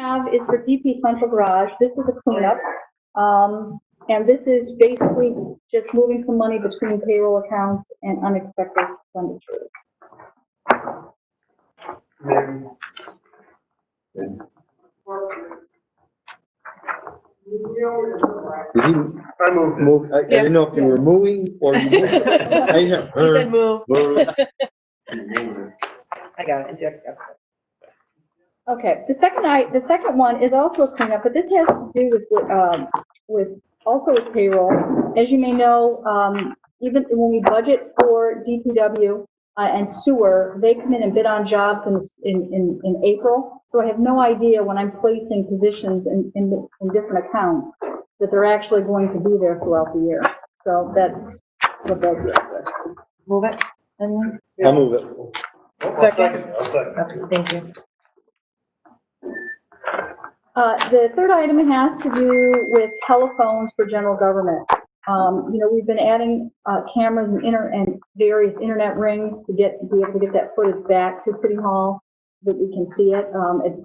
have is for DP Central Garage. This is a cleanup. And this is basically just moving some money between payroll accounts and unexpected expenditures. I moved. I didn't know if you were moving or you moved. I have You said move. Move. I got it. Okay, the second one is also a cleanup, but this has to do with also with payroll. As you may know, even when we budget for DPW and sewer, they come in and bid on jobs in April. So I have no idea when I'm placing positions in different accounts that they're actually going to be there throughout the year. So that's what that is. Move it. And I'll move it. second. Okay, thank you. The third item has to do with telephones for general government. We've been adding cameras and various internet rings to be able to get that footage back to City Hall so that we can see it at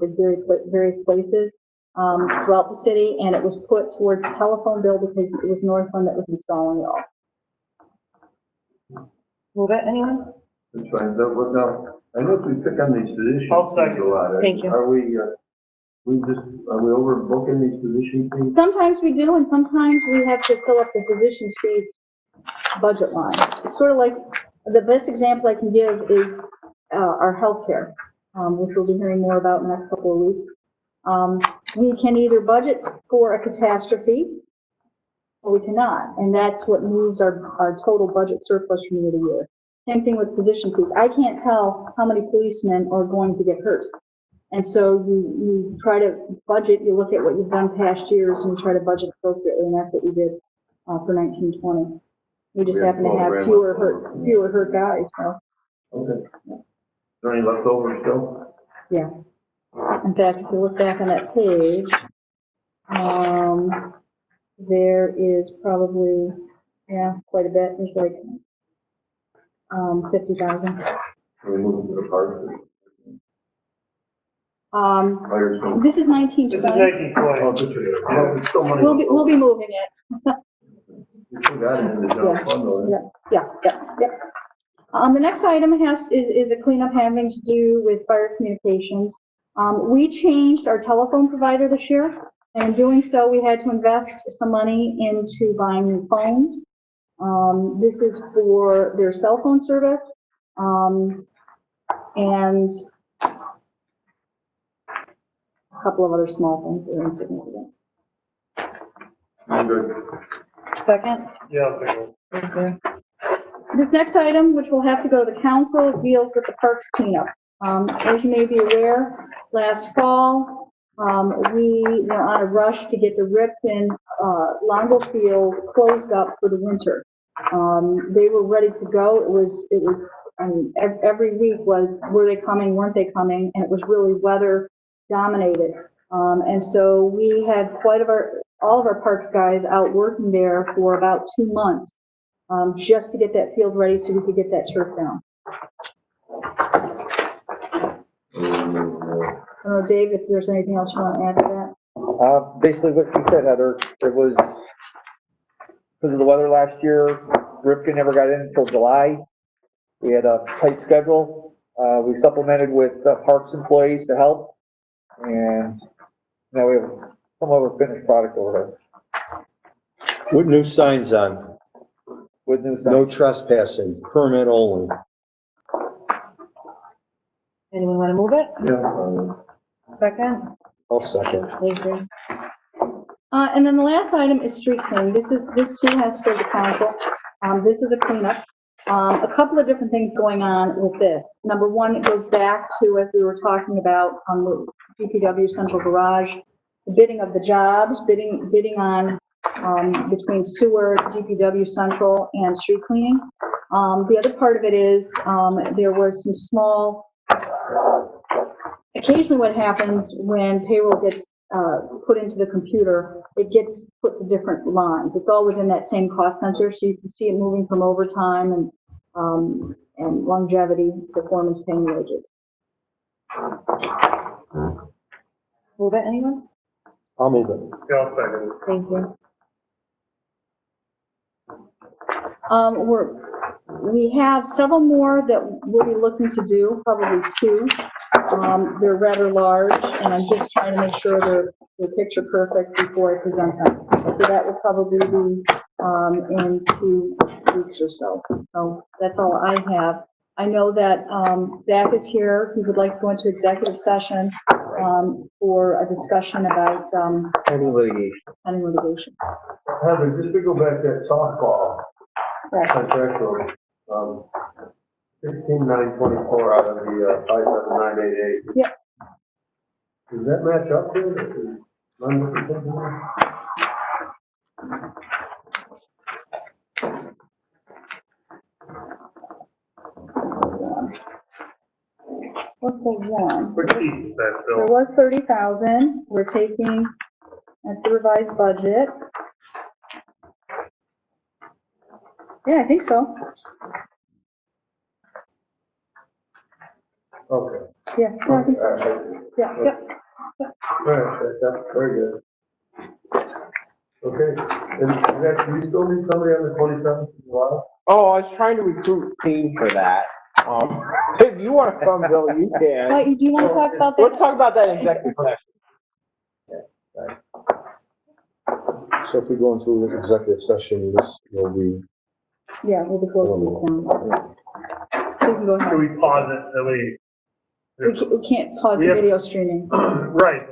various places throughout the city, and it was put towards the telephone bill because it was Northland that was installing it all. Move it, anyone? That's fine. Now, I know if we pick on these positions. I'll second. A lot. Thank you. Are we overbooking these position fees? Sometimes we do, and sometimes we have to fill up the physician's fees budget line. It's sort of like, the best example I can give is our healthcare, which we'll be hearing more about in the next couple of weeks. We can either budget for a catastrophe, or we cannot, and that's what moves our total budget surplus from year to year. Same thing with physician fees. I can't tell how many policemen are going to get hurt. And so you try to budget, you look at what you've done past years, and you try to budget appropriately, and that's what we did for 1920. We just happen to have fewer hurt guys, so. Okay. Is there any leftover still? Yeah. In fact, if you look back on that page, there is probably, quite a bit. There's like 50,000. We moved to the park. This is 1920. This is 1920. Oh, this is, it's still money. We'll be moving it. You still got it in the general fund, though. Yeah. The next item is a cleanup having to do with fire communications. We changed our telephone provider this year, and in doing so, we had to invest some money into buying new phones. This is for their cell phone service, and a couple of other small things that are insignificant. I'm good. Second. Yeah. Okay. This next item, which will have to go to the council, deals with the parks cleanup. As you may be aware, last fall, we were on a rush to get the Ripken Longo Field closed up for the winter. They were ready to go. It was. I mean, every week was, were they coming? Weren't they coming? And it was really weather dominated. And so we had all of our parks guys out working there for about 2 months, just to get that field ready so we could get that turf down. I don't know, Dave, if there's anything else you want to add to that? Basically what you said, Heather, it was because of the weather last year, Ripken never got in until July. We had a tight schedule. We supplemented with parks employees to help, and now we have some other finished product over there. With new signs on, With new signs. no trespassing, permit only. Anyone want to move it? Yeah. Second. I'll second. Thank you. And then the last item is street cleaning. This too has to go to council. This is a cleanup. A couple of different things going on with this. Number one, it goes back to, as we were talking about on the DPW Central Garage, the bidding of the jobs, bidding on between sewer, DPW Central, and street cleaning. The other part of it is there was some small. Occasionally, what happens when payroll gets put into the computer, it gets put to different lines. It's all within that same cost center, so you can see it moving from overtime and longevity to foreman's pay and wages. Move it, anyone? I'll move it. Yeah, I'll second. Thank you. We have several more that we'll be looking to do, probably two. They're rather large, and I'm just trying to make sure they're picture perfect before I present them. So that will probably be, in 2 weeks or so. So that's all I have. I know that, Zach is here. He would like to go into executive session, for a discussion about, Pending litigation. pending litigation. Heather, just to go back to that softball Right. contractual, 16,924 out of the 57988. Yep. Does that match up to it? What's the one? What sheet is that, There Bill? was 30,000. We're taking at the revised budget. Yeah, I think so. Okay. Yeah, no, I think so. Yeah, yeah. All right, that's very good. Okay, and Zach, do you still need somebody on the 27th of July? Oh, I was trying to recruit a team for that. If you want to come, Bill, you can. What, do you want to talk about Let's that? talk about that in executive session. So if we go into an executive session, this will be. Yeah, we'll be closing this down. So you can go Can ahead. we pause it, that we? We can't pause the Yeah. video streaming. Right,